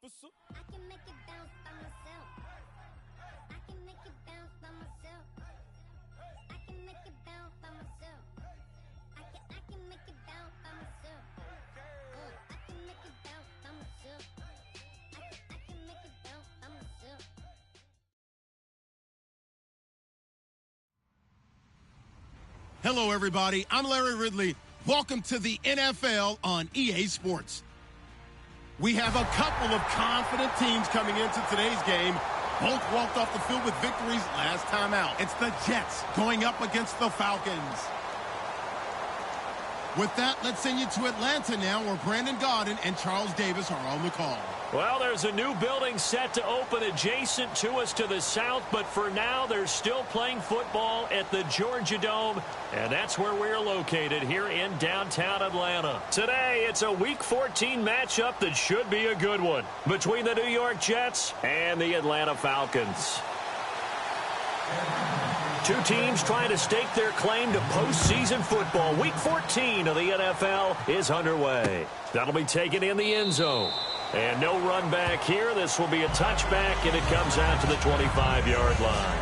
officer. I can make it bounce by myself. I can make it bounce by myself. I can make it bounce by myself. I can make it bounce by myself. I can make it bounce by myself. I can make it bounce by myself. Hello, everybody. I'm Larry Ridley. Welcome to the NFL on EA Sports. We have a couple of confident teams coming into today's game. Both walked off the field with victories last time out. It's the Jets going up against the Falcons. With that, let's send you to Atlanta now, where Brandon Gaudin and Charles Davis are on the call. Well, there's a new building set to open adjacent to us to the south, but for now, they're still playing football at the Georgia Dome, and that's where we're located here in downtown Atlanta. Today, it's a Week 14 matchup that should be a good one between the New York Jets and the Atlanta Falcons. Two teams trying to stake their claim to postseason football. Week 14 of the NFL is underway. That'll be taken in the end zone. And no run back here. This will be a touchback, and it comes out to the 25-yard line.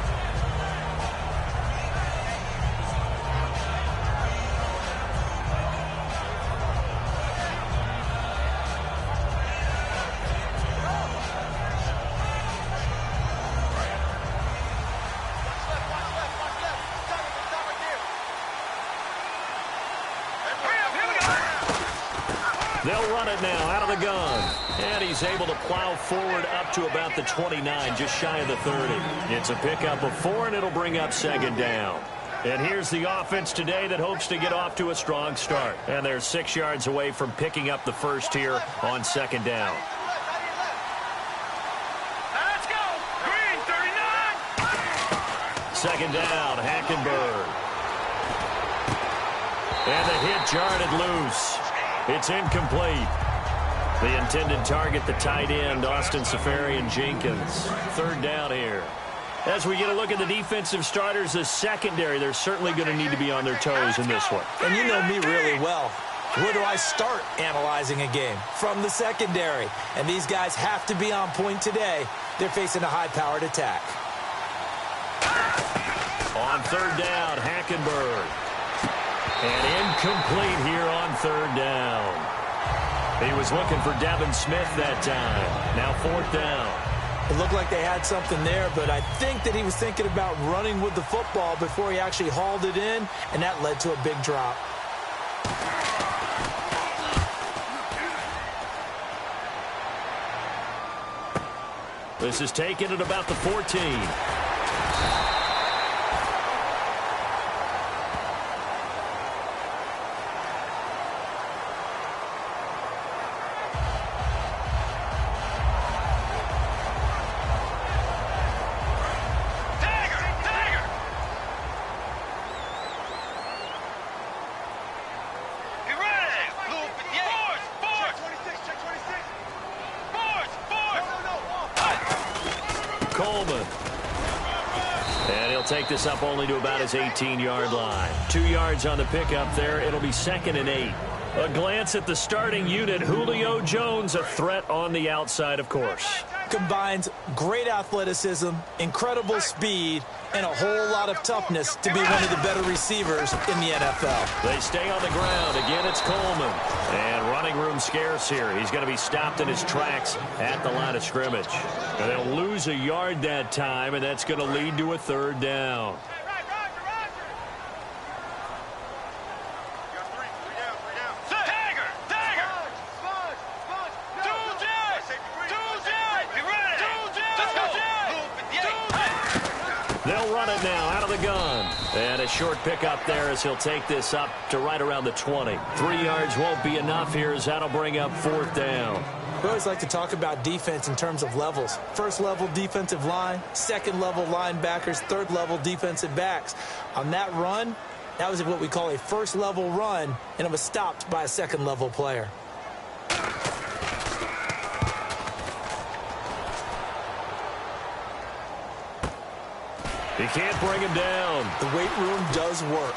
They'll run it now out of the gun. And he's able to plow forward up to about the 29, just shy of the 30. It's a pickup of 4, and it'll bring up second down. And here's the offense today that hopes to get off to a strong start. And they're 6 yards away from picking up the first here on second down. Let's go! Green, 39! Second down, Hackenberg. And the hit jarred loose. It's incomplete. The intended target, the tight end, Austin Seferian-Jenkins. Third down here. As we get a look at the defensive starters, the secondary, they're certainly going to need to be on their toes in this one. And you know me really well. Where do I start analyzing a game? From the secondary. And these guys have to be on point today. They're facing a high-powered attack. On third down, Hackenberg. And incomplete here on third down. He was looking for Devin Smith that time. Now fourth down. It looked like they had something there, but I think that he was thinking about running with the football before he actually hauled it in, and that led to a big drop. This is taken at about the 14. Take this up only to about his 18-yard line. 2 yards on the pickup there. It'll be 2nd and 8. A glance at the starting unit. Julio Jones, a threat on the outside, of course. Combines great athleticism, incredible speed, and a whole lot of toughness to be one of the better receivers in the NFL. They stay on the ground. Again, it's Coleman. And running room scarce here. He's going to be stopped in his tracks at the line of scrimmage. And they'll lose a yard that time, and that's going to lead to a third down. They'll run it now out of the gun. And a short pickup there as he'll take this up to right around the 20. 3 yards won't be enough here as that'll bring up fourth down. We always like to talk about defense in terms of levels. First level defensive line, second level linebackers, third level defensive backs. On that run, that was what we call a first level run, and it was stopped by a second level player. He can't bring him down. The weight room does work.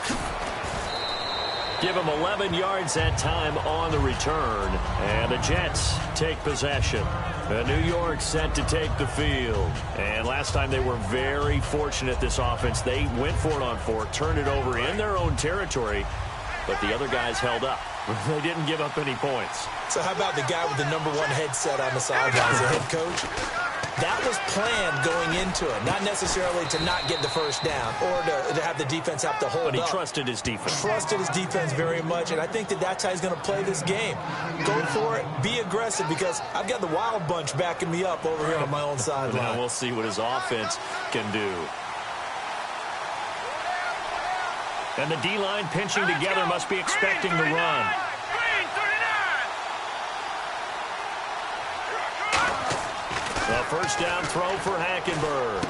Give him 11 yards that time on the return. And the Jets take possession. New York set to take the field. And last time they were very fortunate, this offense. They went for it on 4, turned it over in their own territory, but the other guys held up. They didn't give up any points. So how about the guy with the #1 headset on the sidelines, the head coach? That was planned going into it, not necessarily to not get the first down or to have the defense have to hold up. But he trusted his defense. Trusted his defense very much, and I think that's how he's going to play this game. Go for it, be aggressive, because I've got the Wild Bunch backing me up over here on my own sideline. Now we'll see what his offense can do. And the D-line pinching together must be expecting the run. The first down throw for Hackenberg.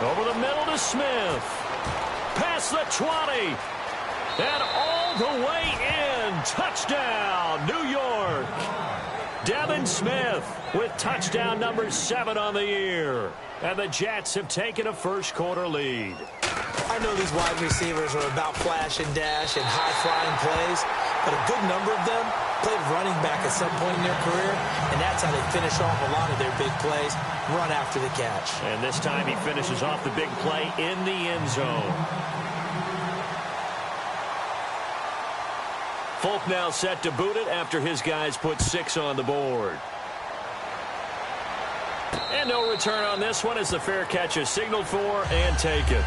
Over the middle to Smith. Past the 20. And all the way in. Touchdown, New York. Devin Smith with touchdown number 7 on the year. And the Jets have taken a first-quarter lead. I know these wide receivers are about flash and dash and high-flying plays, but a good number of them played running back at some point in their career, and that's how they finish off a lot of their big plays, run after the catch. And this time he finishes off the big play in the end zone. Folk now set to boot it after his guys put 6 on the board. And no return on this one as the fair catch is signaled for and taken.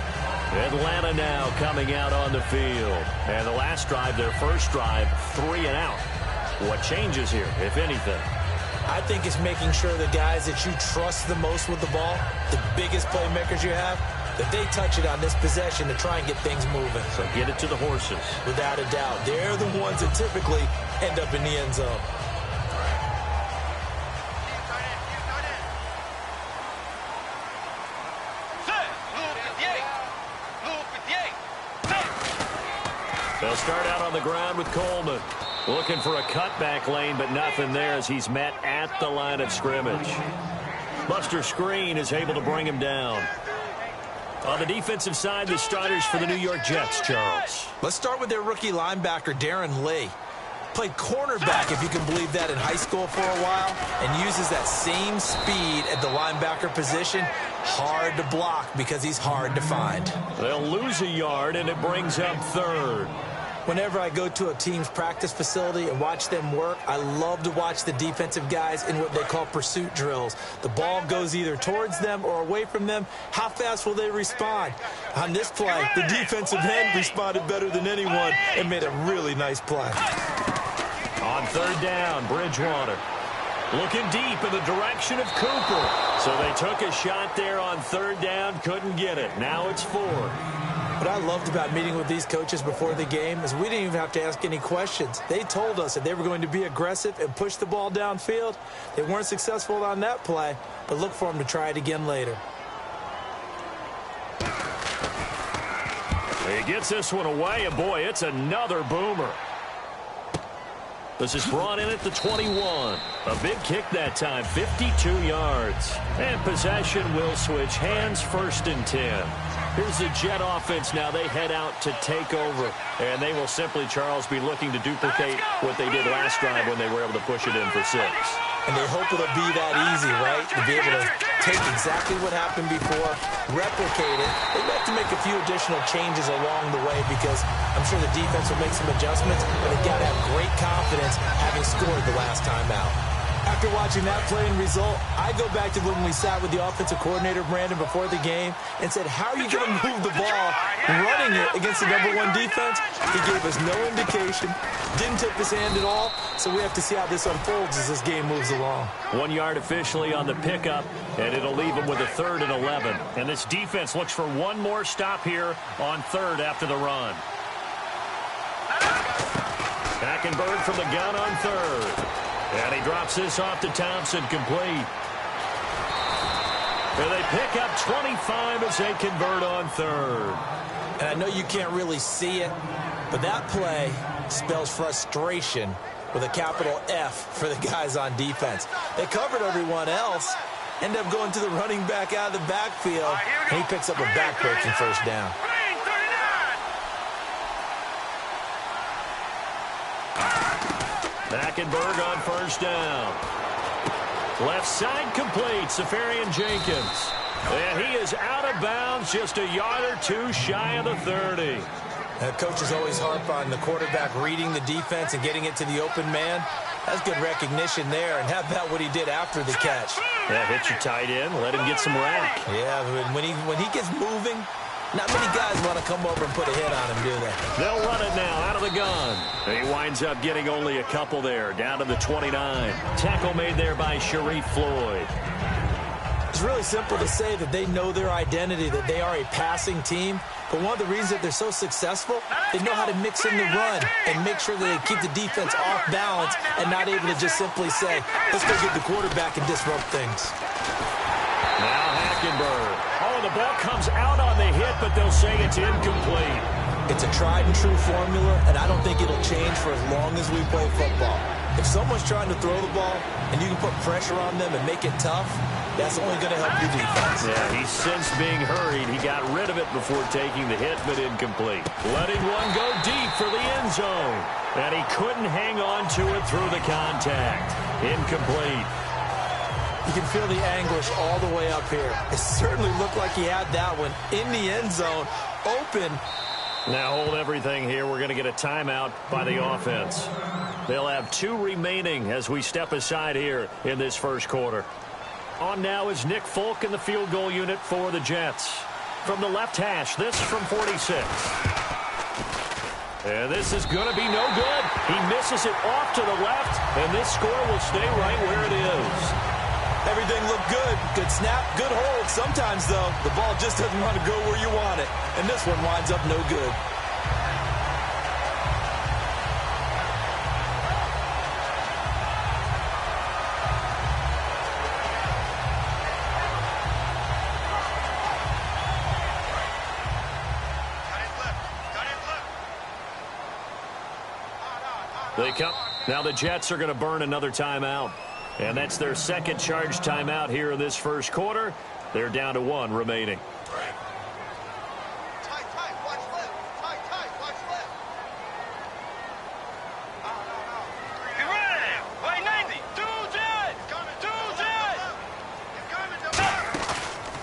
Atlanta now coming out on the field. And the last drive, their first drive, 3 and out. What changes here, if anything? I think it's making sure the guys that you trust the most with the ball, the biggest playmakers you have, that they touch it on this possession to try and get things moving. So get it to the horses. Without a doubt. They're the ones that typically end up in the end zone. They'll start out on the ground with Coleman. Looking for a cutback lane, but nothing there as he's met at the line of scrimmage. Buster Skrine is able to bring him down. On the defensive side, the starters for the New York Jets, Charles. Let's start with their rookie linebacker, Darren Lee. Played cornerback, if you can believe that, in high school for a while, and uses that same speed at the linebacker position. Hard to block because he's hard to find. They'll lose a yard, and it brings up 3rd. Whenever I go to a team's practice facility and watch them work, I love to watch the defensive guys in what they call pursuit drills. The ball goes either towards them or away from them. How fast will they respond? On this play, the defensive end responded better than anyone and made a really nice play. On 3rd down, Bridgewater looking deep in the direction of Cooper. So they took a shot there on 3rd down, couldn't get it. Now it's 4th. What I loved about meeting with these coaches before the game is we didn't even have to ask any questions. They told us that they were going to be aggressive and push the ball downfield. They weren't successful on that play, but look for them to try it again later. He gets this one away, and boy, it's another boomer. This is brought in at the 21. A big kick that time, 52 yards. And possession will switch hands, 1st and 10. Here's the Jet offense now. They head out to take over. And they will simply, Charles, be looking to duplicate what they did last drive when they were able to push it in for 6. And they hope it'll be that easy, right? To be able to take exactly what happened before, replicate it. They have to make a few additional changes along the way because I'm sure the defense will make some adjustments, but they've got to have great confidence having scored the last time out. After watching that play and result, I go back to when we sat with the offensive coordinator, Brandon, before the game and said, how are you going to move the ball running it against the #1 defense? He gave us no indication, didn't tip his hand at all, so we have to see how this unfolds as this game moves along. 1 yard officially on the pickup, and it'll leave them with a 3rd and 11. And this defense looks for one more stop here on 3rd after the run. Hackenberg from the gun on 3rd. And he drops this off to Thompson, complete. And they pick up 25 as they convert on 3rd. And I know you can't really see it, but that play spells frustration with a capital F for the guys on defense. They covered everyone else, end up going to the running back out of the backfield, and he picks up a back-breaking 1st down. Hackenberg on 1st down. Left side complete. Safarian Jenkins. And he is out of bounds, just a yard or two shy of the 30. Coaches always harp on the quarterback reading the defense and getting it to the open man. That's good recognition there. And how about what he did after the catch? Yeah, hit your tight end. Let him get some rack. Yeah, when he gets moving, not many guys want to come over and put a hit on him, do they? They'll run it now out of the gun. He winds up getting only a couple there, down to the 29. Tackle made there by Sharif Floyd. It's really simple to say that they know their identity, that they are a passing team. But one of the reasons that they're so successful, they know how to mix in the run and make sure that they keep the defense off balance and not able to just simply say, let's go get the quarterback and disrupt things. Now Hackenberg. Oh, the ball comes out on the hit, but they'll say it's incomplete. It's a tried and true formula, and I don't think it'll change for as long as we play football. If someone's trying to throw the ball and you can put pressure on them and make it tough, that's only going to help your defense. Yeah, he's since being hurried. He got rid of it before taking the hit, but incomplete. Letting one go deep for the end zone. And he couldn't hang on to it through the contact. Incomplete. You can feel the anguish all the way up here. It certainly looked like he had that one in the end zone, open. Now hold everything here. We're going to get a timeout by the offense. They'll have 2 remaining as we step aside here in this first quarter. On now is Nick Folk in the field goal unit for the Jets. From the left hash, this from 46. And this is going to be no good. He misses it off to the left, and this score will stay right where it is. Everything looked good. Good snap, good hold. Sometimes, though, the ball just doesn't want to go where you want it. And this one winds up no good. They come. Now the Jets are going to burn another timeout. And that's their second charge timeout here in this first quarter. They're down to 1 remaining. Tight, watch left. Tight, watch left. Get ready. Play 90. Two Jets.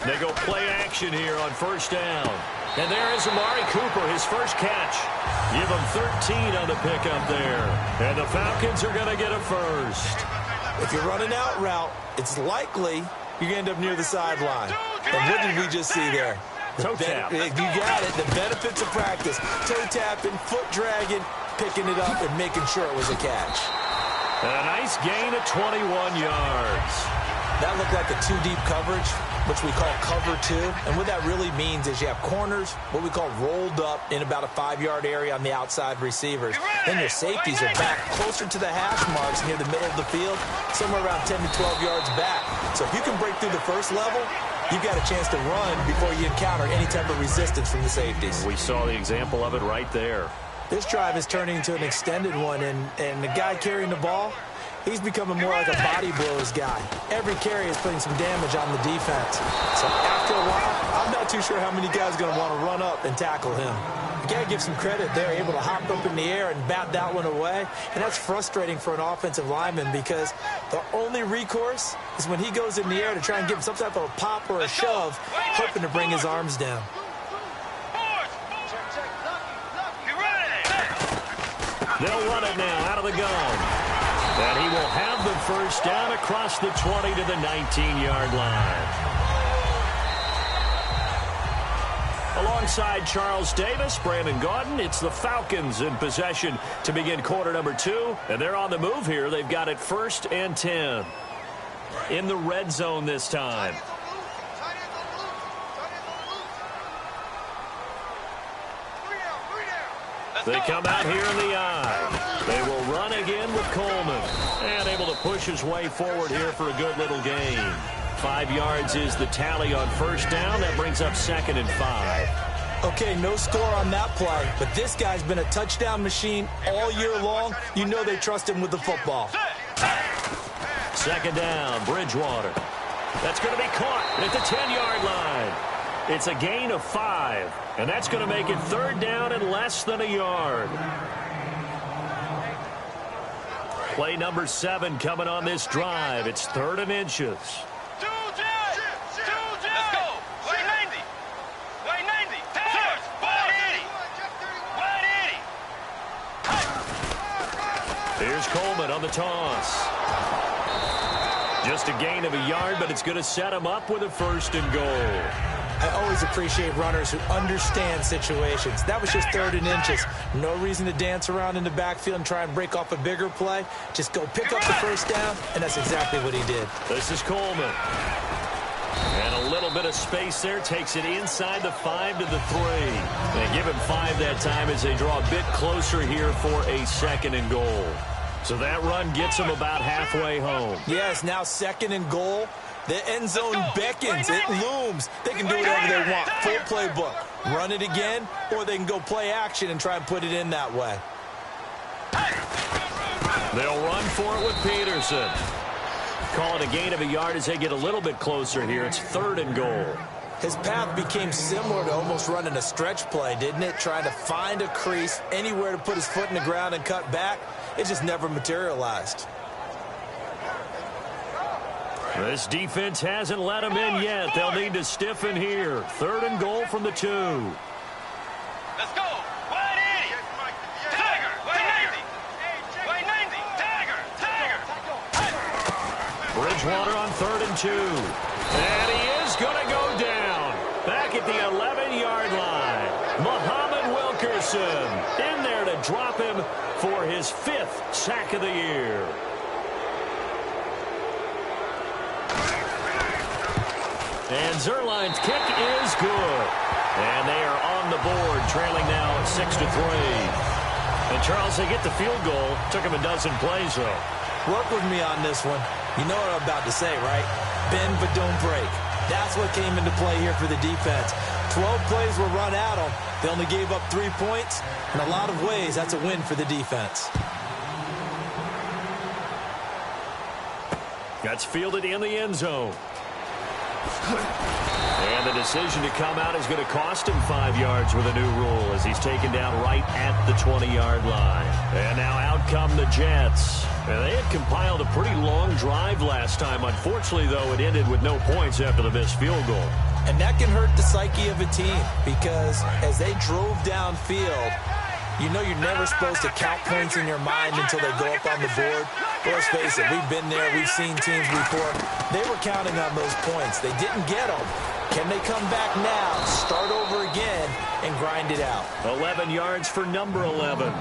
They go play action here on first down. And there is Amari Cooper, his first catch. Give him 13 on the pickup there. And the Falcons are going to get a first. If you're running out route, it's likely you're going to end up near the sideline. And what did we just see there? Toe tap. You got it. The benefits of practice. Toe tapping, foot dragging, picking it up, and making sure it was a catch. And a nice gain of 21 yards. That looked like a 2-deep coverage, which we call cover 2. And what that really means is you have corners, what we call rolled up in about a 5-yard area on the outside receivers. Then your safeties are back closer to the hash marks near the middle of the field, somewhere around 10 to 12 yards back. So if you can break through the first level, you've got a chance to run before you encounter any type of resistance from the safeties. We saw the example of it right there. This drive is turning into an extended one, and the guy carrying the ball, he's becoming more like a body blows guy. Every carry is putting some damage on the defense. So after a while, I'm not too sure how many guys are going to want to run up and tackle him. You got to give some credit. They're able to hop up in the air and bat that one away. And that's frustrating for an offensive lineman because the only recourse is when he goes in the air to try and give him some type of a pop or a shove, hoping to bring his arms down. They'll run it now out of the gun. And he will have the first down across the 20 to the 19-yard line. Alongside Charles Davis, Brandon Gaudin, it's the Falcons in possession to begin quarter number 2. And they're on the move here. They've got it 1st and 10. In the red zone this time. They come out here in the eye. They will run again with Coleman. And able to push his way forward here for a good little gain. 5 yards is the tally on first down. That brings up 2nd and 5. Okay, no score on that play, but this guy's been a touchdown machine all year long. You know they trust him with the football. 2nd down, Bridgewater. That's going to be caught at the 10-yard line. It's a gain of 5, and that's going to make it 3rd down and less than a yard. Play number 7 coming on this drive. It's 3rd and inches. Let's go. Way 90. Way 90. Tigers. Wide 80. Wide 80. Here's Coleman on the toss. Just a gain of a yard, but it's going to set him up with a 1st and goal. I always appreciate runners who understand situations. That was just 3rd and inches. No reason to dance around in the backfield and try and break off a bigger play. Just go pick up the 1st down, and that's exactly what he did. This is Coleman. And a little bit of space there. Takes it inside the 5 to the 3. They give him 5 that time as they draw a bit closer here for a 2nd and goal. So that run gets him about halfway home. Yes, now 2nd and goal. The end zone beckons. It looms. They can do whatever they want. Full playbook. Run it again, or they can go play action and try and put it in that way. They'll run for it with Peterson. Call it a gain of a yard as they get a little bit closer here. It's 3rd and goal. His path became similar to almost running a stretch play, didn't it? Trying to find a crease, anywhere to put his foot in the ground and cut back. It just never materialized. This defense hasn't let them in yet. They'll need to stiffen here. 3rd and goal from the 2. Let's go. Wide 80. Tiger. Way 90. Way 90. Tiger. Bridgewater on 3rd and 2. And he is going to go down. Back at the 11-yard line. Muhammad Wilkerson in there to drop him for his 5th sack of the year. And Zerline's kick is good. And they are on the board, trailing now 6-3. And, Charles, they get the field goal. Took him a dozen plays, though. Work with me on this one. You know what I'm about to say, right? Bend but don't break. That's what came into play here for the defense. 12 plays were run at them. They only gave up 3 points. In a lot of ways, that's a win for the defense. That's fielded in the end zone. And the decision to come out is going to cost him 5 yards with a new rule as he's taken down right at the 20-yard line. And now out come the Jets. And they had compiled a pretty long drive last time. Unfortunately, though, it ended with no points after the missed field goal. And that can hurt the psyche of a team because as they drove downfield, you know you're never supposed to count points in your mind until they go up on the board. But let's face it, we've been there. We've seen teams before. They were counting on those points. They didn't get them. Can they come back now, start over again, and grind it out? 11 yards for number 11.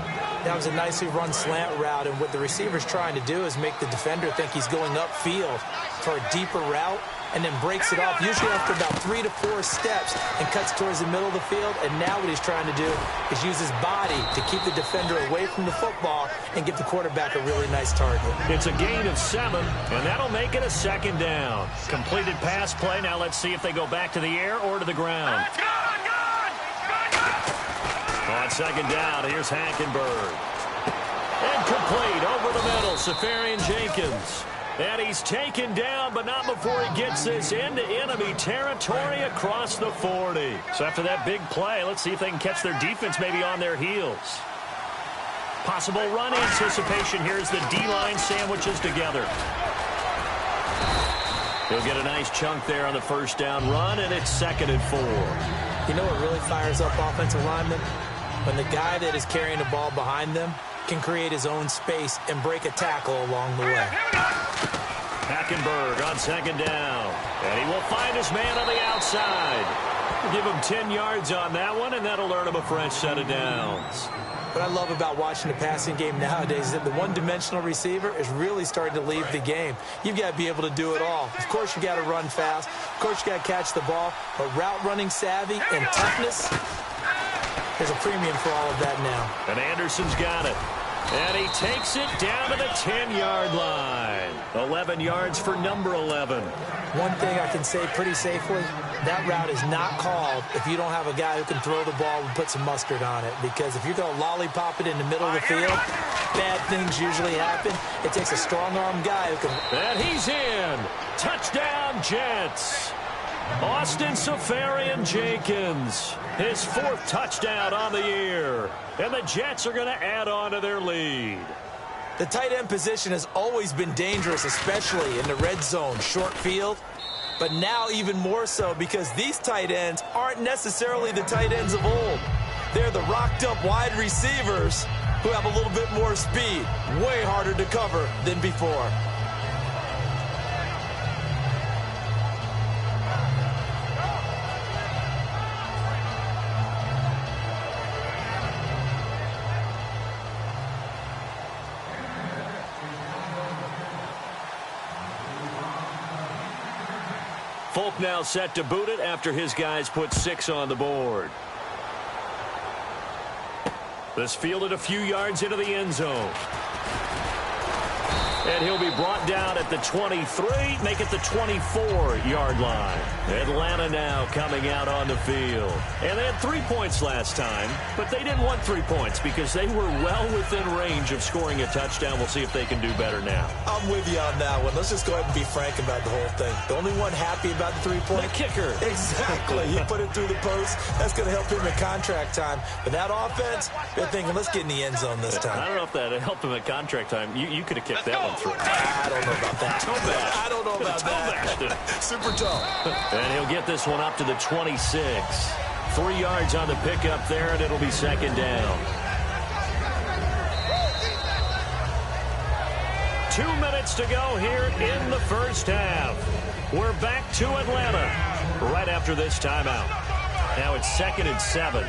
That was a nicely run slant route, and what the receiver's trying to do is make the defender think he's going upfield for a deeper route, and then breaks it off, usually after about 3 to 4 steps, and cuts towards the middle of the field. And now what he's trying to do is use his body to keep the defender away from the football and give the quarterback a really nice target. It's a gain of 7, and that'll make it a 2nd down. Completed pass play. Now let's see if they go back to the air or to the ground. On 2nd down, here's Hackenberg. Incomplete over the middle, Safarian Jenkins. And he's taken down, but not before he gets this into enemy territory across the 40. So after that big play, let's see if they can catch their defense maybe on their heels. Possible run anticipation here as the D-line sandwiches together. He'll get a nice chunk there on the 1st down run, and it's 2nd and 4. You know what really fires up offensive linemen? When the guy that is carrying the ball behind them can create his own space and break a tackle along the way. Hackenberg on 2nd down. And he will find his man on the outside. We'll give him 10 yards on that one, and that'll earn him a fresh set of downs. What I love about watching the passing game nowadays is that the one-dimensional receiver is really starting to leave the game. You've got to be able to do it all. Of course, you got to run fast. Of course, you got to catch the ball. But route running savvy and toughness, there's a premium for all of that now. And Anderson's got it. And he takes it down to the 10-yard line. 11 yards for number 11. One thing I can say pretty safely, that route is not called if you don't have a guy who can throw the ball and put some mustard on it. Because if you're going to lollipop it in the middle of the field, bad things usually happen. It takes a strong-arm guy who can... And he's in. Touchdown, Jets. Austin Safarian Jenkins, his 4th touchdown on the year. And the Jets are going to add on to their lead. The tight end position has always been dangerous, especially in the red zone, short field. But now even more so because these tight ends aren't necessarily the tight ends of old. They're the rocked-up wide receivers who have a little bit more speed. Way harder to cover than before. Folk now set to boot it after his guys put 6 on the board. This fielded a few yards into the end zone. And he'll be brought down at the 23, make it the 24-yard line. Atlanta now coming out on the field. And they had 3 points last time, but they didn't want 3 points because they were well within range of scoring a touchdown. We'll see if they can do better now. I'm with you on that one. Let's just go ahead and be frank about the whole thing. The only one happy about the 3-point? The kicker. Exactly. He put it through the post. That's going to help him at contract time. But that offense, they're thinking, let's get in the end zone this time. I don't know if that helped him at contract time. You could have kicked that one through. I don't know about that. I don't know about that. Super toe. And he'll get this one up to the 26. 3 yards on the pickup there, and it'll be second down. 2 minutes to go here in the first half. We're back to Atlanta right after this timeout. Now it's 2nd and 7.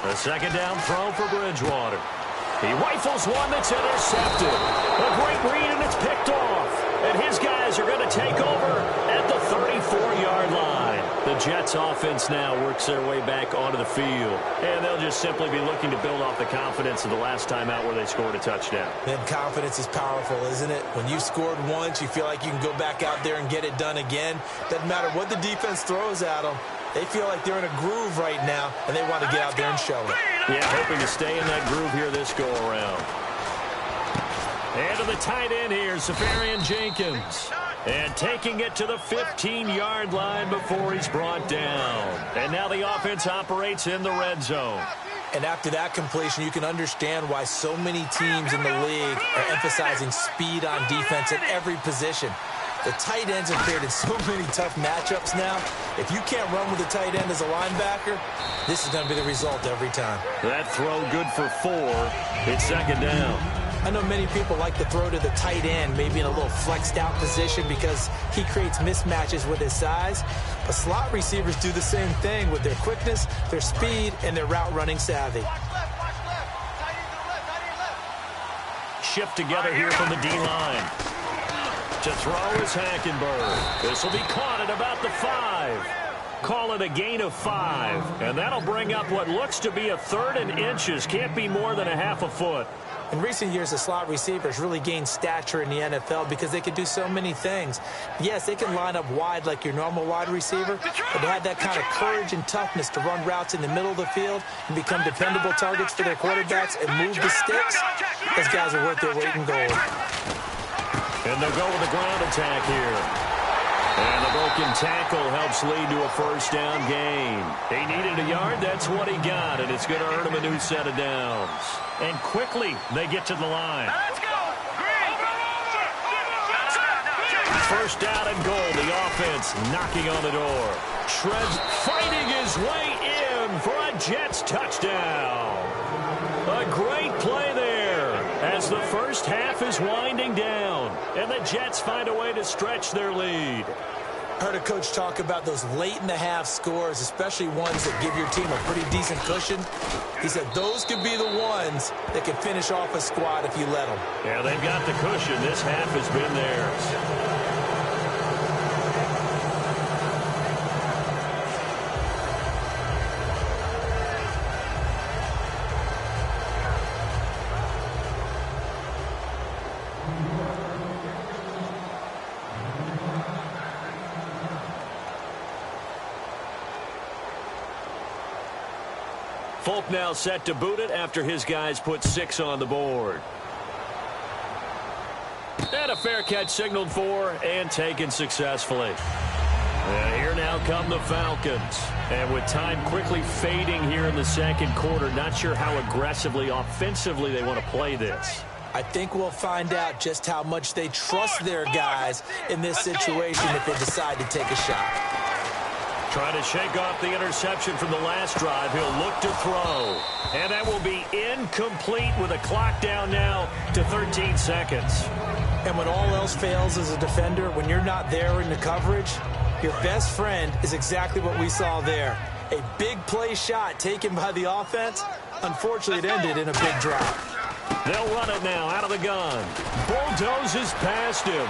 A second down throw for Bridgewater. He rifles one that's intercepted. A great read, and it's picked off. And his guys are going to take over at the 34-yard line. The Jets offense now works their way back onto the field. And they'll just simply be looking to build off the confidence of the last time out where they scored a touchdown. Man, confidence is powerful, isn't it? When you scored once, you feel like you can go back out there and get it done again. Doesn't matter what the defense throws at them. They feel like they're in a groove right now, and they want to get out there and show it. Yeah, hoping to stay in that groove here this go-around. And to the tight end here, Safarian Jenkins. And taking it to the 15-yard line before he's brought down. And now the offense operates in the red zone. And after that completion, you can understand why so many teams in the league are emphasizing speed on defense at every position. The tight ends have created so many tough matchups now. If you can't run with the tight end as a linebacker, this is going to be the result every time. That throw good for 4. It's second down. I know many people like to throw to the tight end, maybe in a little flexed out position because he creates mismatches with his size. But slot receivers do the same thing with their quickness, their speed, and their route running savvy. Shift together here from the D-line. To throw is Hackenberg. This will be caught at about the 5. Call it a gain of 5. And that'll bring up what looks to be a 3rd and inches. Can't be more than a half a foot. In recent years, the slot receivers really gained stature in the NFL because they can do so many things. Yes, they can line up wide like your normal wide receiver, but they have that kind of courage and toughness to run routes in the middle of the field and become dependable targets for their quarterbacks and move the sticks. Those guys are worth their weight in gold. And they'll go with the ground attack here. And the broken tackle helps lead to a first down gain. He needed a yard. That's what he got, and it's going to earn him a new set of downs. And quickly, they get to the line. Let's go! First down and goal. The offense knocking on the door. Shreds fighting his way in for a Jets touchdown. A great play there as the first half is winding down. And the Jets find a way to stretch their lead. I heard a coach talk about those late-in-the-half scores, especially ones that give your team a pretty decent cushion. He said those could be the ones that can finish off a squad if you let them. Yeah, they've got the cushion. This half has been theirs. Folk now set to boot it after his guys put 6 on the board. And a fair catch signaled for and taken successfully. And here now come the Falcons. And with time quickly fading here in the second quarter, not sure how aggressively, offensively they want to play this. I think we'll find out just how much they trust their guys in this situation if they decide to take a shot. Trying to shake off the interception from the last drive. He'll look to throw. And that will be incomplete with a clock down now to 13 seconds. And when all else fails as a defender, when you're not there in the coverage, your best friend is exactly what we saw there. A big play shot taken by the offense. Unfortunately, it ended in a big drop. They'll run it now out of the gun. Bulldozes past him.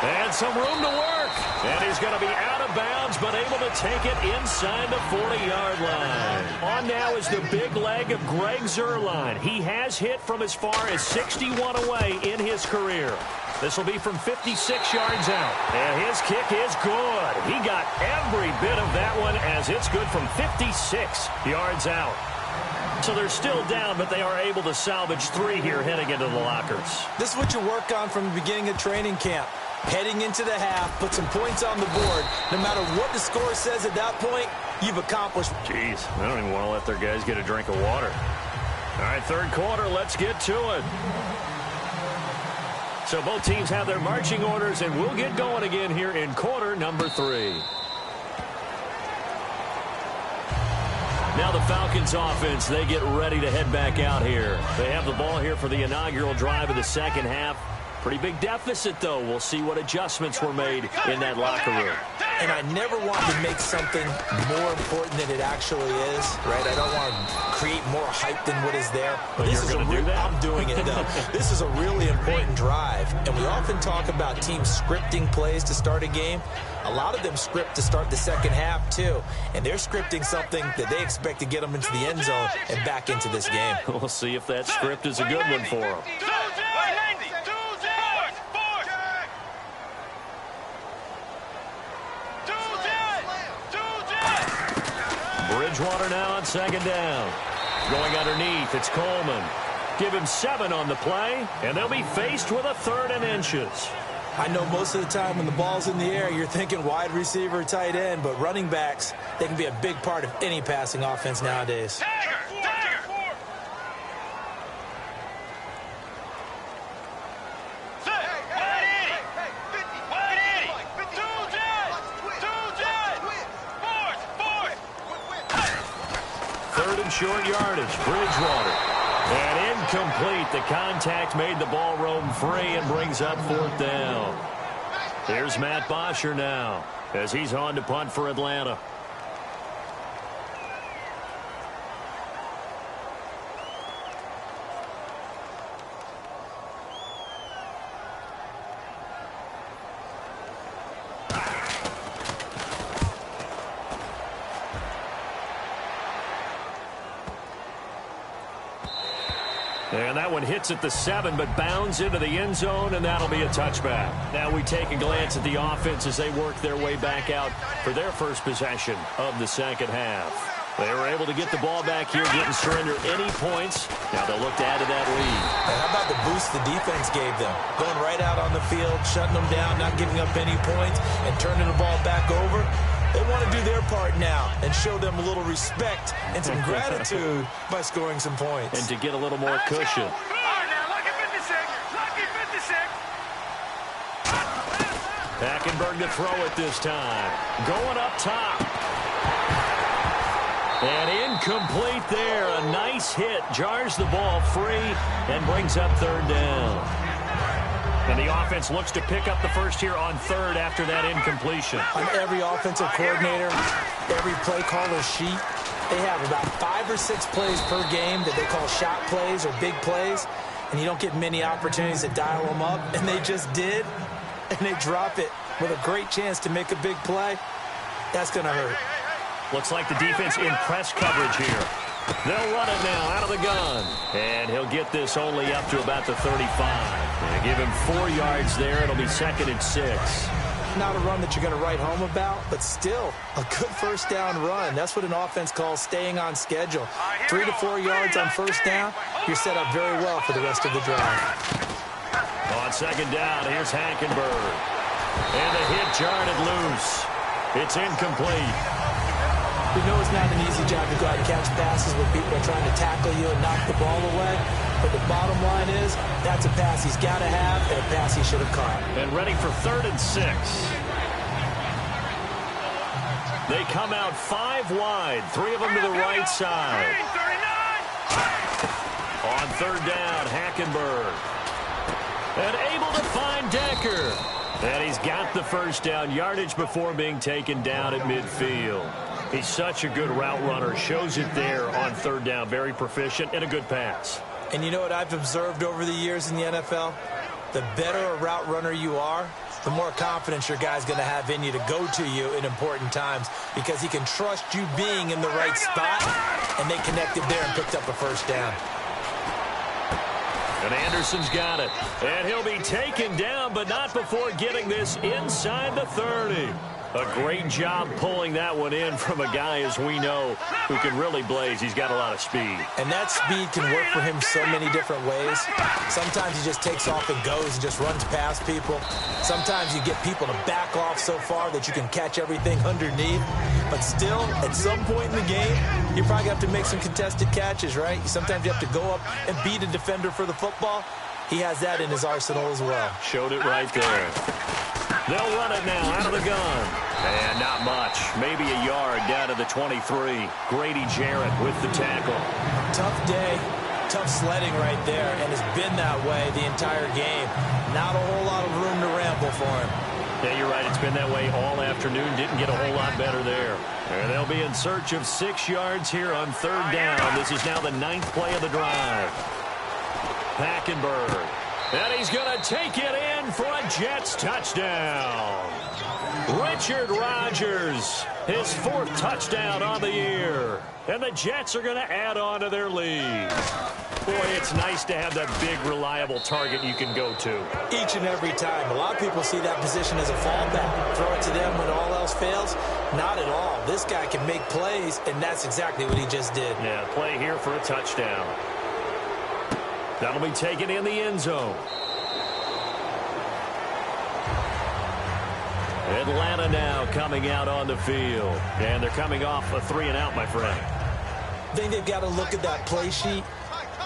And some room to work. And he's going to be out of bounds, but able to take it inside the 40-yard line. On now is the big leg of Greg Zuerlein. He has hit from as far as 61 away in his career. This will be from 56 yards out. And his kick is good. He got every bit of that one as it's good from 56 yards out. So they're still down, but they are able to salvage 3 here heading into the lockers. This is what you work on from the beginning of training camp. Heading into the half, put some points on the board. No matter what the score says at that point, you've accomplished. Jeez, I don't even want to let their guys get a drink of water. All right, third quarter, let's get to it. So both teams have their marching orders, and we'll get going again here in quarter number 3. Now the Falcons offense, they get ready to head back out here. They have the ball here for the inaugural drive of the second half. Pretty big deficit, though. We'll see what adjustments were made in that locker room. And I never want to make something more important than it actually is, right? I don't want to create more hype than what is there. But this you're is going to do that? I'm doing it, though. This is a really important drive. And we often talk about teams scripting plays to start a game. A lot of them script to start the second half, too. And they're scripting something that they expect to get them into the end zone and back into this game. We'll see if that script is a good one for them. Bridgewater now on second down. Going underneath, it's Coleman. Give him 7 on the play, and they'll be faced with a 3rd and inches. I know most of the time when the ball's in the air, you're thinking wide receiver, tight end, but running backs, they can be a big part of any passing offense nowadays. Short yardage, Bridgewater. And incomplete. The contact made the ball roam free and brings up 4th down. Here's Matt Bosher now as he's on to punt for Atlanta. And that one hits at the 7, but bounds into the end zone, and that'll be a touchback. Now we take a glance at the offense as they work their way back out for their first possession of the second half. They were able to get the ball back here, didn't surrender any points. Now they'll look to add to that lead. And how about the boost the defense gave them? Going right out on the field, shutting them down, not giving up any points, and turning the ball back over. They want to do their part now and show them a little respect and some gratitude by scoring some points. And to get a little more cushion. Hackenberg to throw it this time. Going up top. And incomplete there. A nice hit. Jars the ball free and brings up 3rd down. And the offense looks to pick up the first here on 3rd after that incompletion. On every offensive coordinator, every play caller sheet, they have about 5 or 6 plays per game that they call shot plays or big plays, and you don't get many opportunities to dial them up, and they just did, and they drop it with a great chance to make a big play. That's going to hurt. Looks like the defense in press coverage here. They'll run it now out of the gun. And he'll get this only up to about the 35. And give him 4 yards there. It'll be 2nd and 6. Not a run that you're going to write home about, but still a good first down run. That's what an offense calls staying on schedule. 3 to 4 yards on first down, you're set up very well for the rest of the drive. On second down, here's Hackenberg. And the hit jarred it loose. It's incomplete. We know it's not an easy job to go out and catch passes when people are trying to tackle you and knock the ball away. But the bottom line is, that's a pass he's got to have and a pass he should have caught. And ready for 3rd and 6. They come out 5 wide, 3 of them to the right side. On 3rd down, Hackenberg. And able to find Decker. And he's got the first down, yardage before being taken down at midfield. He's such a good route runner. Shows it there on 3rd down. Very proficient and a good pass. And you know what I've observed over the years in the NFL? The better a route runner you are, the more confidence your guy's going to have in you to go to you in important times because he can trust you being in the right spot, and they connected there and picked up a first down. And Anderson's got it. And he'll be taken down, but not before getting this inside the 30. A great job pulling that one in from a guy, as we know, who can really blaze. He's got a lot of speed. And that speed can work for him so many different ways. Sometimes he just takes off and goes and just runs past people. Sometimes you get people to back off so far that you can catch everything underneath. But still, at some point in the game, you probably have to make some contested catches, right? Sometimes you have to go up and beat a defender for the football. He has that in his arsenal as well. Showed it right there. They'll run it now out of the gun. And not much. Maybe a yard down to the 23. Grady Jarrett with the tackle. Tough day. Tough sledding right there. And it's been that way the entire game. Not a whole lot of room to ramble for him. Yeah, you're right. It's been that way all afternoon. Didn't get a whole lot better there. And they'll be in search of 6 yards here on 3rd down. This is now the 9th play of the drive. Hackenberg. And he's going to take it in for a Jets touchdown. Richard Rodgers, his 4th touchdown on the year. And the Jets are going to add on to their lead. Boy, it's nice to have that big, reliable target you can go to. Each and every time. A lot of people see that position as a fallback. Throw it to them when all else fails. Not at all. This guy can make plays, and that's exactly what he just did. Yeah, play here for a touchdown. That'll be taken in the end zone. Atlanta now coming out on the field. And they're coming off a 3-and-out, my friend. I think they've got to look at that play sheet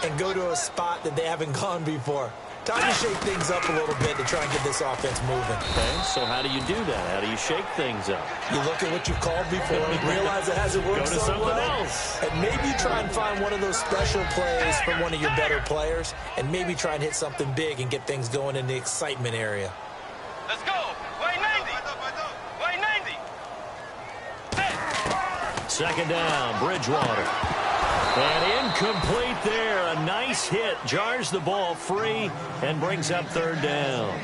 and go to a spot that they haven't gone before. Time to shake things up a little bit to try and get this offense moving. Okay, so how do you do that? How do you shake things up? You look at what you've called before, realize it hasn't worked Go to so something well, else. and maybe try and find one of those special plays from one of your better players, and maybe try and hit something big and get things going in the excitement area. Let's go. Way 90. Way 90. 2nd down, Bridgewater. And incomplete there. A nice hit. Jars the ball free and brings up 3rd down.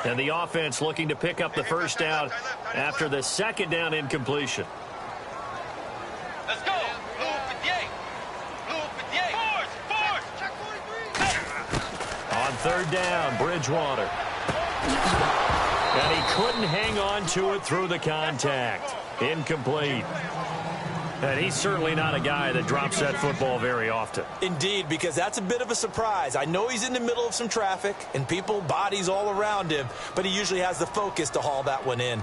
And the offense looking to pick up the first down after the 2nd down incompletion. Let's go. Blue 58. Blue 58. Force. Check 43. On 3rd down, Bridgewater. And he couldn't hang on to it through the contact. Incomplete. And he's certainly not a guy that drops that football very often. Indeed, because that's a bit of a surprise. I know he's in the middle of some traffic and people, bodies all around him, but he usually has the focus to haul that one in.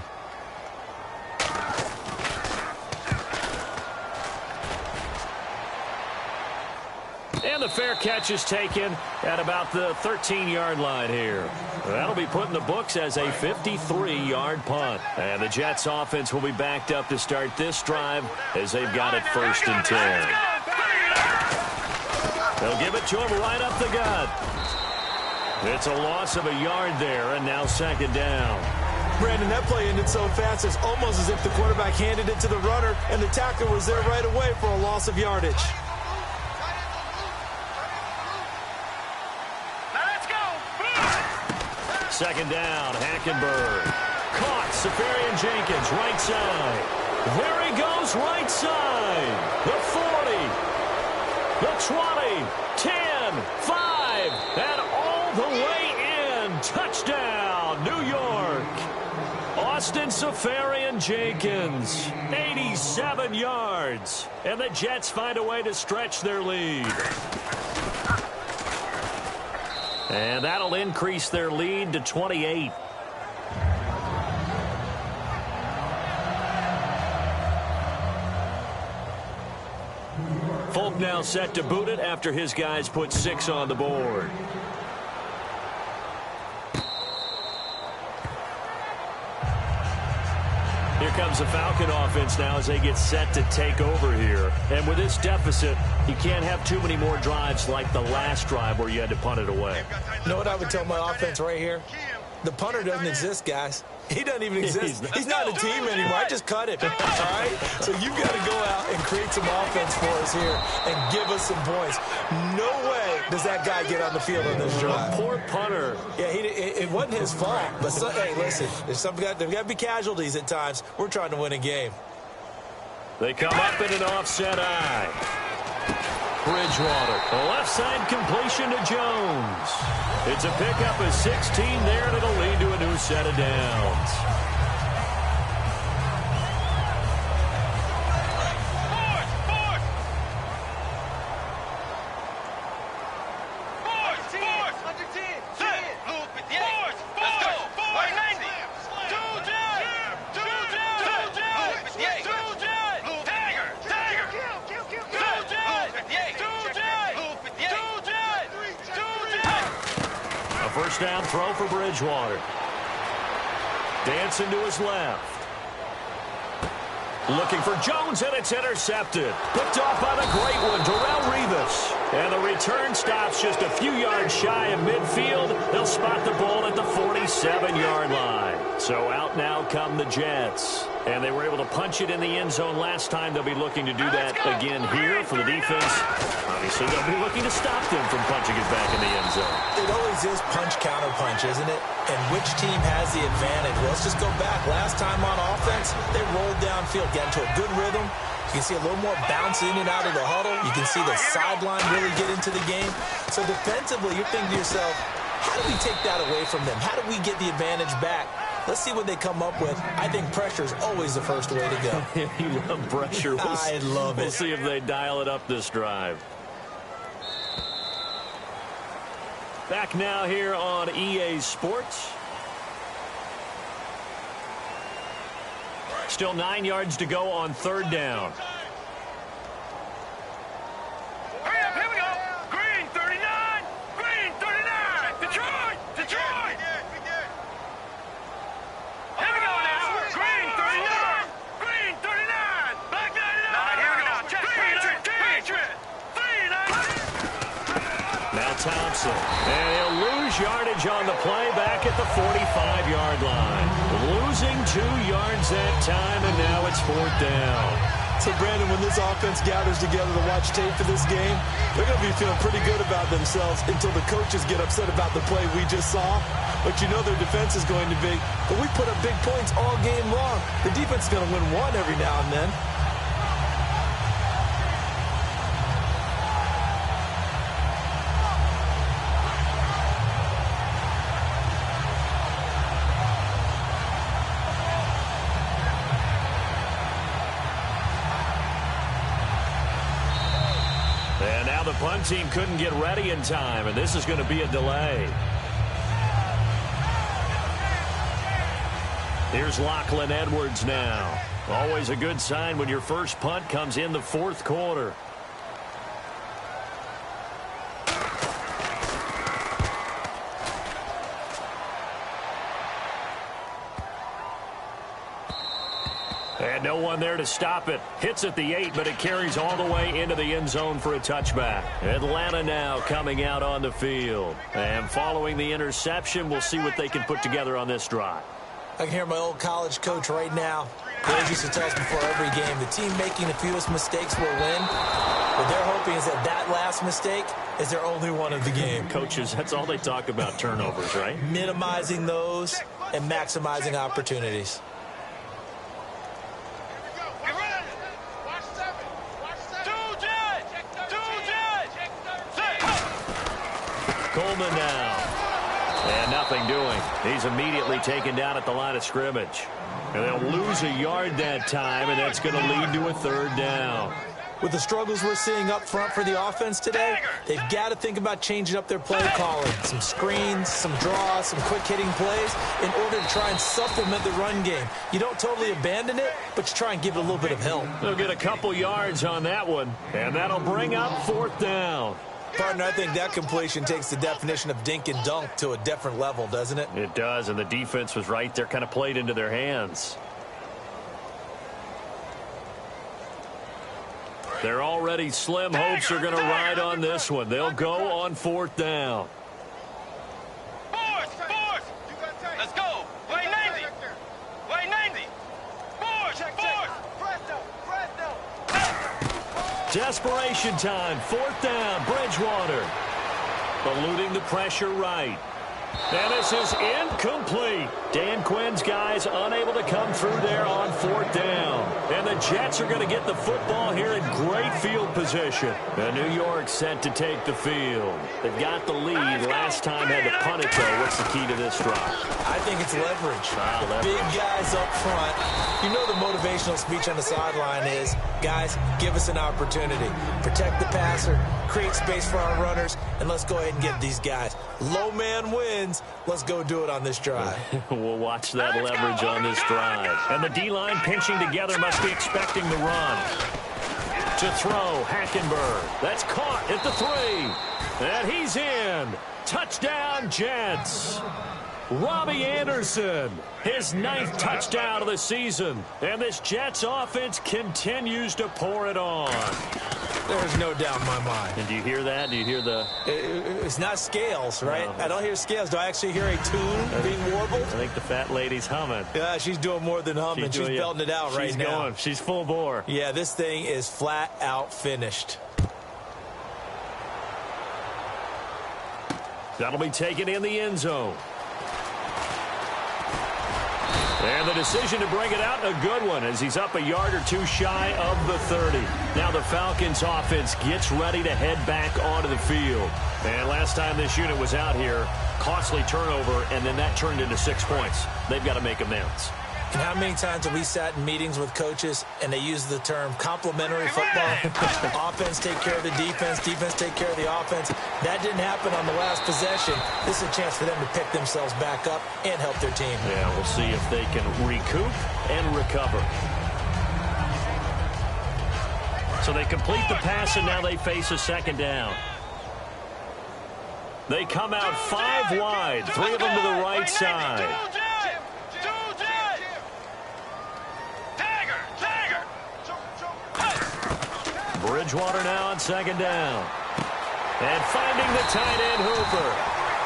And the fair catch is taken at about the 13-yard line here. That'll be put in the books as a 53-yard punt. And the Jets offense will be backed up to start this drive as they've got it 1st and 10. They'll give it to him right up the gut. It's a loss of a yard there, and now 2nd down. Brandon, that play ended so fast, it's almost as if the quarterback handed it to the runner, and the tackler was there right away for a loss of yardage. 2nd down, Hackenberg. Caught, Safarian Jenkins, right side. There he goes, right side. The 40, the 20, 10, 5, and all the way in. Touchdown, New York. Austin Safarian-Jenkins, 87 yards. And the Jets find a way to stretch their lead. And that'll increase their lead to 28. Folk now set to boot it after his guys put 6 on the board. Here comes the Falcon offense now as they get set to take over here. And with this deficit, you can't have too many more drives like the last drive where you had to punt it away. You know what I would tell my offense right here? The punter doesn't exist, guys. He doesn't even exist. He's not a team anymore. I just cut him. All right? So you've got to go out and create some offense for us here and give us some points. No way does that guy get on the field on this drive. Poor punter. Yeah, it wasn't his fault. But, hey, listen, there's got to be casualties at times. We're trying to win a game. They come up in an offset eye. Bridgewater. A left side completion to Jones. It's a pickup of 16 there, and it'll lead to a new set of downs. First down throw for Bridgewater. Dancing to his left. Looking for Jones, and it's intercepted. Picked off by the great one, Darrelle Revis. And the return stops just a few yards shy of midfield. They'll spot the ball at the 47-yard line. So out now come the Jets. And they were able to punch it in the end zone last time. They'll be looking to do that again here for the defense. Obviously, they'll be looking to stop them from punching it back in the end zone. It always is punch-counter-punch, isn't it? And which team has the advantage? Well, let's just go back. Last time on offense, they rolled downfield, got into a good rhythm. You can see a little more bounce in and out of the huddle. You can see the sideline really get into the game. So defensively, you're thinking to yourself, how do we take that away from them? How do we get the advantage back? Let's see what they come up with. I think pressure is always the first way to go. You love pressure. I love it. We'll see if they dial it up this drive. Back now here on EA Sports. Still 9 yards to go on third down. Hurry up, here we go. Green 39. Green 39. Detroit. Detroit. Here we go now. Green 39. Green 39. Black 99. Here we go. Patriot. 39. Now Thompson. And he'll lose yardage on the play back at the 45-yard line. Losing 2 yards that time, and now it's fourth down. So, Brandon, when this offense gathers together to watch tape for this game, they're going to be feeling pretty good about themselves until the coaches get upset about the play we just saw. But you know their defense is going to be, but we put up big points all game long. The defense is going to win one every now and then. And now the punt team couldn't get ready in time, and this is going to be a delay. Here's Lachlan Edwards now. Always a good sign when your first punt comes in the fourth quarter. And no one there to stop it. Hits at the 8, but it carries all the way into the end zone for a touchback. Atlanta now coming out on the field. And following the interception, we'll see what they can put together on this drive. I can hear my old college coach right now. He always used to tell us before every game, the team making the fewest mistakes will win. What they're hoping is that that last mistake is their only one of the game. Coaches, that's all they talk about, turnovers, right? Minimizing those and maximizing opportunities. Coleman now. And nothing doing. He's immediately taken down at the line of scrimmage. And they'll lose a yard that time, and that's going to lead to a third down. With the struggles we're seeing up front for the offense today, they've got to think about changing up their play calling. Some screens, some draws, some quick-hitting plays in order to try and supplement the run game. You don't totally abandon it, but you try and give it a little bit of help. They'll get a couple yards on that one, and that'll bring up fourth down. Partner, I think that completion takes the definition of dink and dunk to a different level, doesn't it? It does, and the defense was right there, kind of played into their hands. They're already slim hopes are going to ride on this one. They'll go on fourth down. Force! Let's go! Way 90! Way 90! Force! Desperation time. Fourth down. Bridgewater. Eluding the pressure right. And this is incomplete. Dan Quinn's guys unable to come through there on fourth down. And the Jets are going to get the football here in great field position. And New York set to take the field. They've got the lead. Last time had to punt it, though. What's the key to this drive? I think it's leverage. Big guys up front. You know the motivational speech on the sideline is, guys, give us an opportunity. Protect the passer, create space for our runners, and let's go ahead and get these guys. Low man wins. Let's go do it on this drive. We'll watch that leverage on this drive. And the D-line pinching together must be expecting the run. To throw, Hackenberg. That's caught at the 3. And he's in. Touchdown, Jets. Robbie Anderson, his 9th touchdown of the season. And this Jets offense continues to pour it on. There's no doubt in my mind. And do you hear that? Do you hear the... It's not scales, right? No. I don't hear scales. Do I actually hear a tune being warbled? I think the fat lady's humming. Yeah, she's doing more than humming. She's belting it out right now. Going. She's full bore. Yeah, this thing is flat out finished. That'll be taken in the end zone. And the decision to bring it out, a good one, as he's up a yard or two shy of the 30. Now the Falcons offense gets ready to head back onto the field. And last time this unit was out here, costly turnover, and then that turned into 6 points. They've got to make amends. And how many times have we sat in meetings with coaches and they use the term complementary football? Offense take care of the defense, defense take care of the offense. That didn't happen on the last possession. This is a chance for them to pick themselves back up and help their team. Yeah, we'll see if they can recoup and recover. So they complete the pass, and now they face a second down. They come out 5 wide, 3 of them to the right side. Bridgewater now on second down. And finding the tight end, Hooper.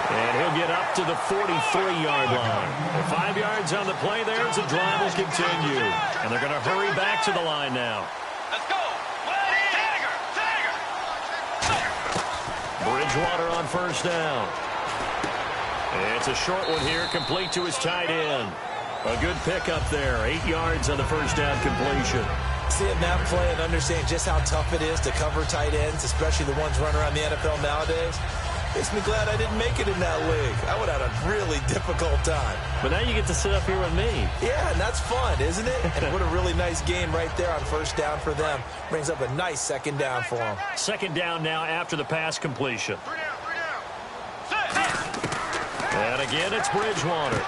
And he'll get up to the 43-yard line. And 5 yards on the play there as the drive will continue. And they're going to hurry back to the line now. Let's go. Bridgewater on first down. It's a short one here, complete to his tight end. A good pickup there, 8 yards on the first down completion. Seeing that play and understand just how tough it is to cover tight ends, especially the ones running around the NFL nowadays, makes me glad I didn't make it in that league. I would have had a really difficult time. But now you get to sit up here with me. Yeah, and that's fun, isn't it? And what a really nice game right there on first down for them. Brings up a nice second down for them. Second down now after the pass completion. And again, it's Bridgewater.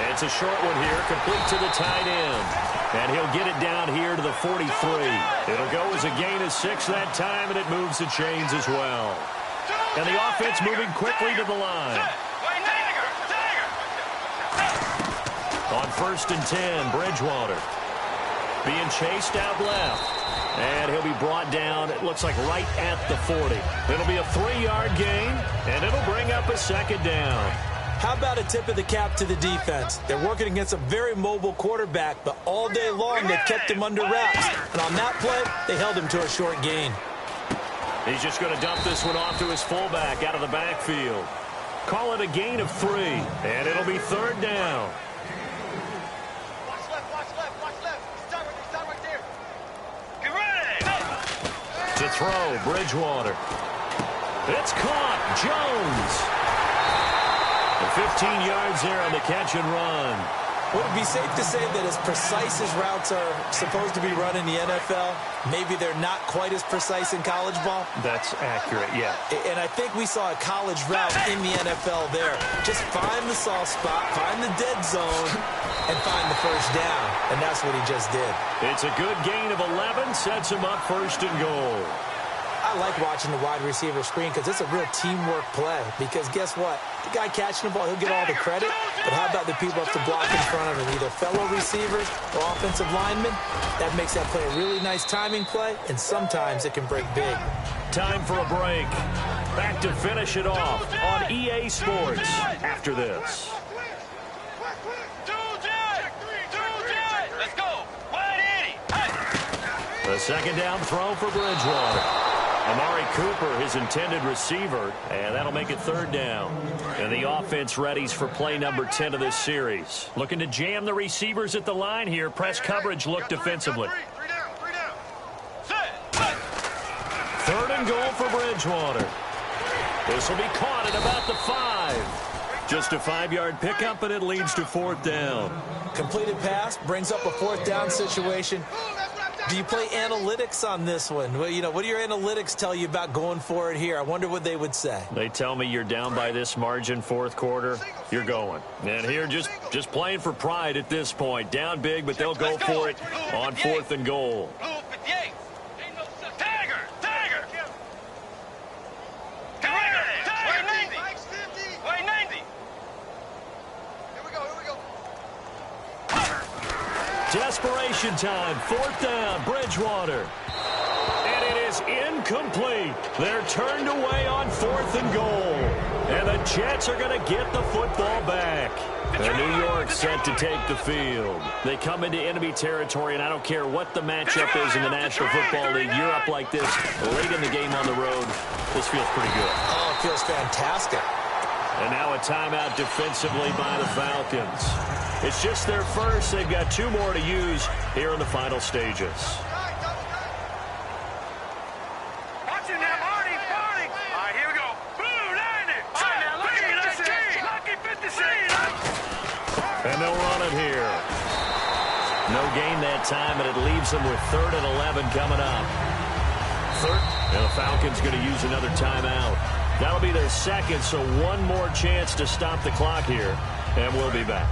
It's a short one here, complete to the tight end. And he'll get it down here to the 43. It'll go as a gain of 6 that time, and it moves the chains as well. And the offense moving quickly to the line. On first and 10, Bridgewater being chased out left. And he'll be brought down, it looks like right at the 40. It'll be a 3-yard gain, and it'll bring up a second down. How about a tip of the cap to the defense? They're working against a very mobile quarterback, but all day long they've kept him under wraps. And on that play, they held him to a short gain. He's just going to dump this one off to his fullback out of the backfield. Call it a gain of 3, and it'll be third down. Watch left. Stop right there. Get ready. To throw, Bridgewater. It's caught, Jones. 15 yards there on the catch and run. Would it be safe to say that as precise as routes are supposed to be run in the NFL, maybe they're not quite as precise in college ball? That's accurate, yeah. And I think we saw a college route in the NFL there. Just find the soft spot, find the dead zone, and find the first down. And that's what he just did. It's a good gain of 11, sets him up first and goal. I like watching the wide receiver screen because it's a real teamwork play. Because guess what? The guy catching the ball, he'll get all the credit. But how about the people up to block in front of him, either fellow receivers or offensive linemen? That makes that play a really nice timing play, and sometimes it can break big. Time for a break. Back to finish it off on EA Sports after this. Let's go. 180. The second down throw for Bridgewater. Amari Cooper, his intended receiver, and that'll make it third down. And the offense readies for play number 10 of this series. Looking to jam the receivers at the line here. Press coverage look defensively. Three down. Set. Third and goal for Bridgewater. This will be caught at about the 5. Just a 5-yard pickup, and it leads to fourth down. Completed pass brings up a fourth down situation. Do you play analytics on this one? Well, you know, what do your analytics tell you about going for it here? I wonder what they would say. They tell me you're down by this margin fourth quarter, you're going. And here just playing for pride at this point. Down big, but they'll go for it on fourth and goal. Desperation time, fourth down, Bridgewater. And it is incomplete. They're turned away on fourth and goal. And the Jets are going to get the football back. And New York set to take the field. They come into enemy territory, and I don't care what the matchup is in the National Football League. You're up like this late in the game on the road. This feels pretty good. Oh, it feels fantastic. And now a timeout defensively by the Falcons. It's just their first. They've got 2 more to use here in the final stages. Watch it now, Marty. All right, here we go. Blue, 90. All right, now, look at this. Lucky 56. And they'll run it here. No gain that time, and it leaves them with 3rd and 11 coming up. And the Falcons going to use another timeout. That'll be their second, so one more chance to stop the clock here, and we'll be back.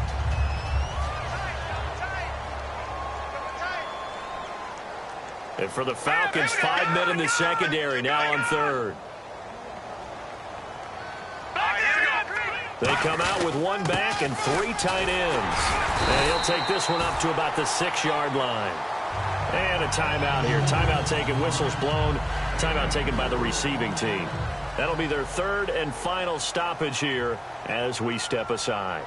And for the Falcons, 5 men in the secondary, now on third. They come out with 1 back and 3 tight ends. And he'll take this one up to about the 6-yard line. And a timeout here. Timeout taken, whistles blown. Timeout taken by the receiving team. That'll be their 3rd and final stoppage here as we step aside.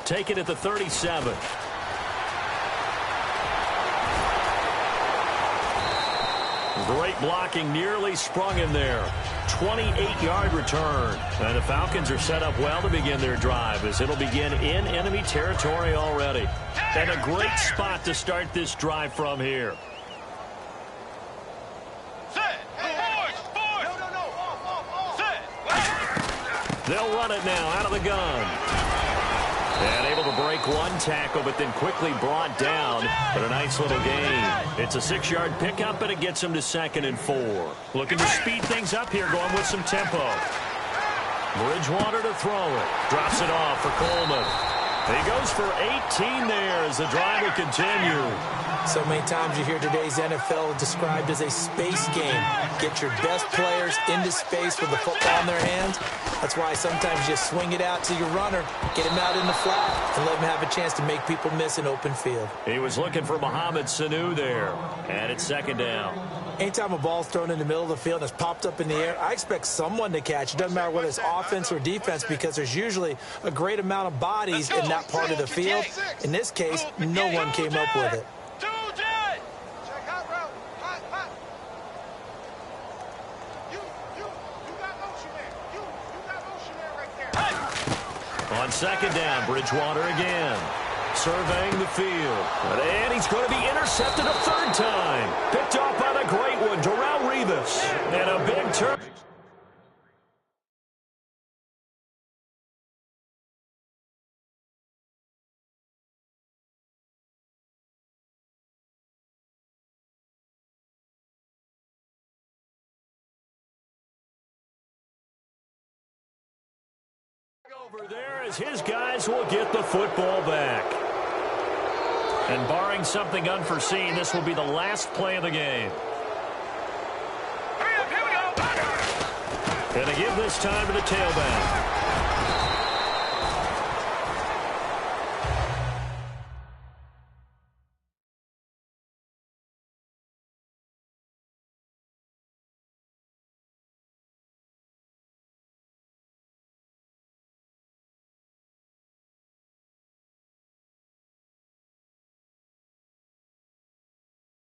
Take it at the 37. Great blocking, nearly sprung him there. 28-yard return. And the Falcons are set up well to begin their drive as it'll begin in enemy territory already. And a great spot to start this drive from here. They'll run it now out of the gun. And able to break 1 tackle, but then quickly brought down. But a nice little gain. It's a 6-yard pickup, and it gets him to 2nd and 4. Looking to speed things up here, going with some tempo. Bridgewater to throw it. Drops it off for Coleman. He goes for 18 there as the drive will continue. So many times you hear today's NFL described as a space game. Get your best players into space with the football in their hands. That's why sometimes you swing it out to your runner, get him out in the flat, and let him have a chance to make people miss an open field. He was looking for Mohamed Sanu there, and it's 2nd down. Anytime a ball's thrown in the middle of the field and it's popped up in the air, I expect someone to catch. It doesn't matter whether it's offense or defense because there's usually a great amount of bodies in that part of the field. In this case, no one came up with it. On 2nd down, Bridgewater again. Surveying the field. And he's going to be intercepted a 3rd time. Picked off by the great one, Darrelle Revis. And a big turn. Over there as his guys will get the football back. And barring something unforeseen, this will be the last play of the game. Hurry up, here we go. Going to give this time to the tailback.